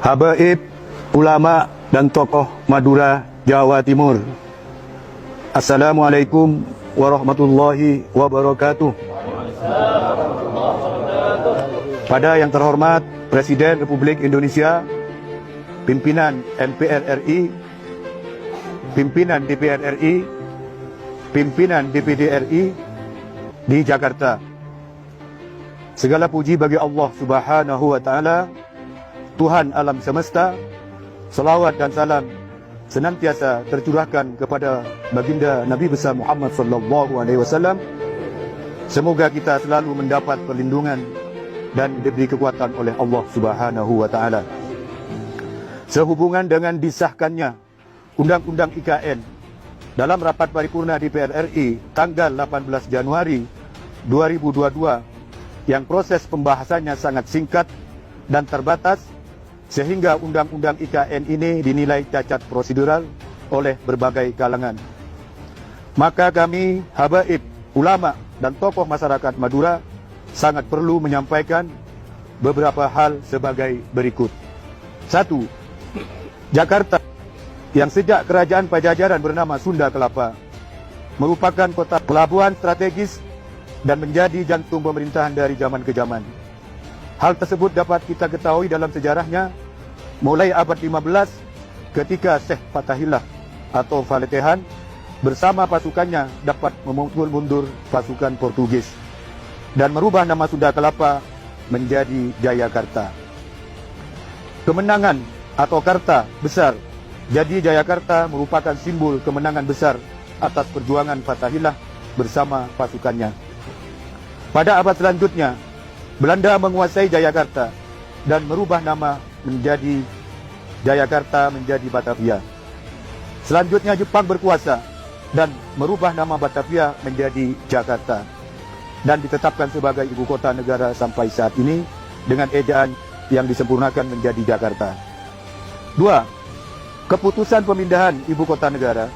Habaib, ulama dan tokoh Madura, Jawa Timur. Assalamualaikum warahmatullahi wabarakatuh. Pada yang terhormat Presiden Republik Indonesia, pimpinan MPR RI, pimpinan DPR RI, pimpinan DPD RI di Jakarta. Segala puji bagi Allah Subhanahu wa Ta'ala, Tuhan alam semesta. Salawat dan salam senantiasa tercurahkan kepada baginda Nabi besar Muhammad sallallahu alaihi wasallam. Semoga kita selalu mendapat perlindungan dan diberi kekuatan oleh Allah Subhanahu wa Ta'ala. Sehubungan dengan disahkannya Undang-Undang IKN dalam rapat paripurna DPR RI tanggal 18 Januari 2022 yang proses pembahasannya sangat singkat dan terbatas, sehingga Undang-Undang IKN ini dinilai cacat prosedural oleh berbagai kalangan. Maka kami, habaib, ulama dan tokoh masyarakat Madura sangat perlu menyampaikan beberapa hal sebagai berikut. 1. Jakarta yang sejak kerajaan Pajajaran bernama Sunda Kelapa merupakan kota pelabuhan strategis dan menjadi jantung pemerintahan dari zaman ke zaman. Hal tersebut dapat kita ketahui dalam sejarahnya mulai abad 15 ketika Syekh Fathahillah atau Faletehan bersama pasukannya dapat memukul mundur pasukan Portugis dan merubah nama Sunda Kelapa menjadi Jayakarta. Kemenangan atau Karta besar, jadi Jayakarta merupakan simbol kemenangan besar atas perjuangan Fathahillah bersama pasukannya. Pada abad selanjutnya, Belanda menguasai Jayakarta dan merubah nama menjadi Jayakarta menjadi Batavia. Selanjutnya Jepang berkuasa dan merubah nama Batavia menjadi Jakarta dan ditetapkan sebagai ibu kota negara sampai saat ini dengan ejaan yang disempurnakan menjadi Jakarta. 2. Keputusan pemindahan ibu kota negara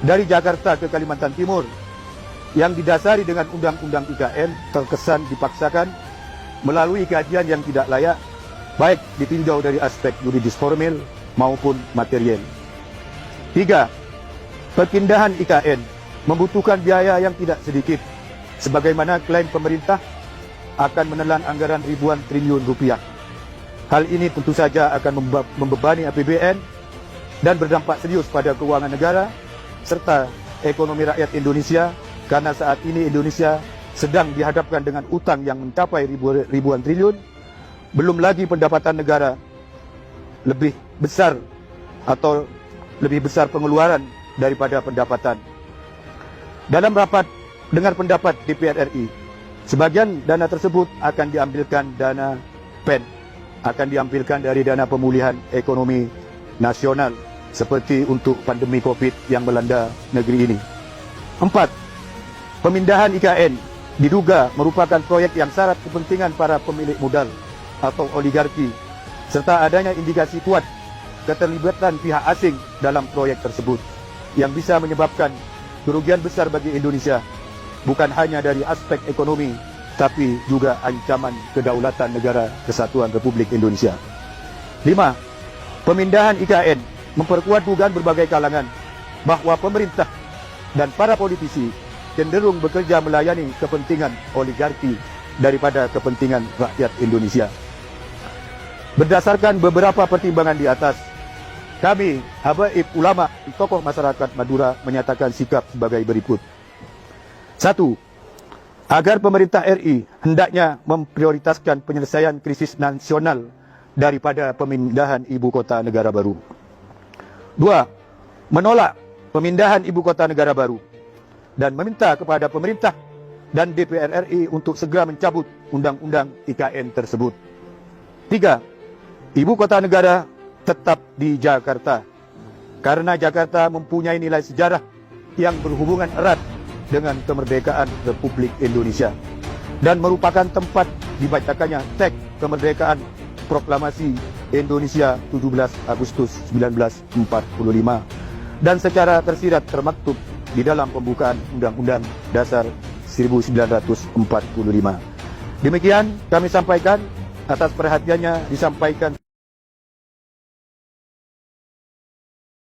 dari Jakarta ke Kalimantan Timur yang didasari dengan Undang-Undang IKN terkesan dipaksakan melalui kajian yang tidak layak, baik ditinjau dari aspek yuridis formil maupun material. 3. Perpindahan IKN membutuhkan biaya yang tidak sedikit, sebagaimana klaim pemerintah akan menelan anggaran ribuan triliun rupiah. Hal ini tentu saja akan membebani APBN dan berdampak serius pada keuangan negara serta ekonomi rakyat Indonesia, karena saat ini Indonesia sedang dihadapkan dengan utang yang mencapai ribuan triliun. Belum lagi pendapatan negara lebih besar atau lebih besar pengeluaran daripada pendapatan. Dalam rapat dengar pendapat DPR RI, sebagian dana tersebut akan diambilkan dana PEN, akan diambilkan dari dana pemulihan ekonomi nasional seperti untuk pandemi COVID yang melanda negeri ini. 4. Pemindahan IKN diduga merupakan proyek yang syarat kepentingan para pemilik modal atau oligarki, serta adanya indikasi kuat keterlibatan pihak asing dalam proyek tersebut yang bisa menyebabkan kerugian besar bagi Indonesia, bukan hanya dari aspek ekonomi tapi juga ancaman kedaulatan negara Kesatuan Republik Indonesia. 5. Pemindahan IKN memperkuat dugaan berbagai kalangan bahwa pemerintah dan para politisi cenderung bekerja melayani kepentingan oligarki daripada kepentingan rakyat Indonesia. Berdasarkan beberapa pertimbangan di atas, kami, habaib, ulama, tokoh masyarakat Madura menyatakan sikap sebagai berikut. 1. Agar pemerintah RI hendaknya memprioritaskan penyelesaian krisis nasional daripada pemindahan ibu kota negara baru. 2. Menolak pemindahan ibu kota negara baru dan meminta kepada pemerintah dan DPR RI untuk segera mencabut Undang-Undang IKN tersebut. 3. Ibu kota negara tetap di Jakarta, karena Jakarta mempunyai nilai sejarah yang berhubungan erat dengan kemerdekaan Republik Indonesia dan merupakan tempat dibacakannya teks kemerdekaan Proklamasi Indonesia 17 Agustus 1945 dan secara tersirat termaktub di dalam pembukaan Undang-Undang Dasar 1945. Demikian kami sampaikan, atas perhatiannya disampaikan.